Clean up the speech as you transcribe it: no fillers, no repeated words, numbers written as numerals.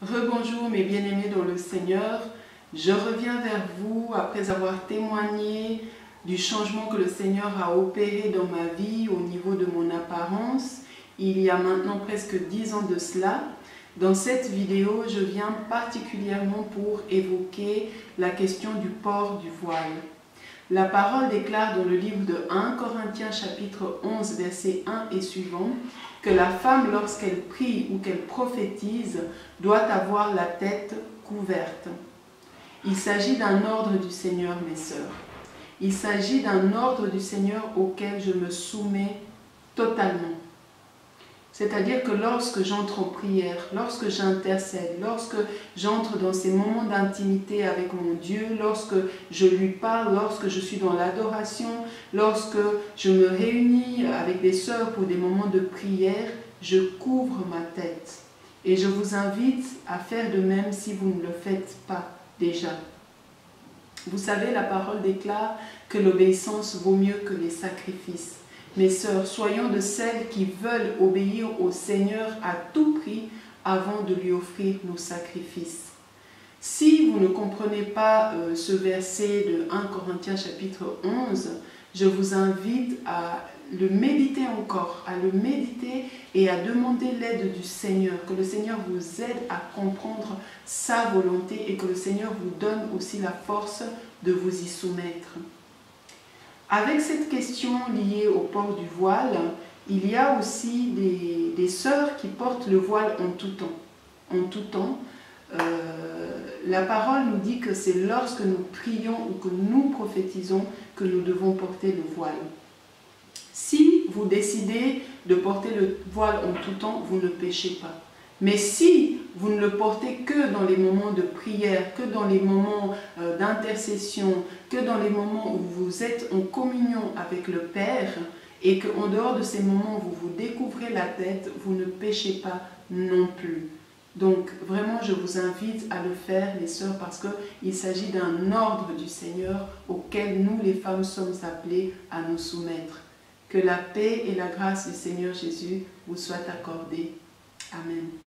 Rebonjour mes bien-aimés dans le Seigneur, je reviens vers vous après avoir témoigné du changement que le Seigneur a opéré dans ma vie au niveau de mon apparence, il y a maintenant presque 10 ans de cela. Dans cette vidéo, je viens particulièrement pour évoquer la question du port du voile. La parole déclare dans le livre de 1 Corinthiens chapitre 11 verset 1 et suivant que la femme lorsqu'elle prie ou qu'elle prophétise doit avoir la tête couverte. Il s'agit d'un ordre du Seigneur, mes sœurs. Il s'agit d'un ordre du Seigneur auquel je me soumets totalement. C'est-à-dire que lorsque j'entre en prière, lorsque j'intercède, lorsque j'entre dans ces moments d'intimité avec mon Dieu, lorsque je lui parle, lorsque je suis dans l'adoration, lorsque je me réunis avec des sœurs pour des moments de prière, je couvre ma tête. Et je vous invite à faire de même si vous ne le faites pas déjà. Vous savez, la parole déclare que l'obéissance vaut mieux que les sacrifices. Mes sœurs, soyons de celles qui veulent obéir au Seigneur à tout prix avant de lui offrir nos sacrifices. Si vous ne comprenez pas ce verset de 1 Corinthiens chapitre 11, je vous invite à le méditer encore, à le méditer et à demander l'aide du Seigneur, que le Seigneur vous aide à comprendre sa volonté et que le Seigneur vous donne aussi la force de vous y soumettre. Avec cette question liée au port du voile, il y a aussi des sœurs qui portent le voile en tout temps. En tout temps, la parole nous dit que c'est lorsque nous prions ou que nous prophétisons que nous devons porter le voile. Si vous décidez de porter le voile en tout temps, vous ne péchez pas. Mais si vous ne le portez que dans les moments de prière, que dans les moments d'intercession, que dans les moments où vous êtes en communion avec le Père et qu'en dehors de ces moments vous vous découvrez la tête, vous ne péchez pas non plus. Donc vraiment je vous invite à le faire les sœurs parce qu'il s'agit d'un ordre du Seigneur auquel nous les femmes sommes appelées à nous soumettre. Que la paix et la grâce du Seigneur Jésus vous soient accordées. Amen.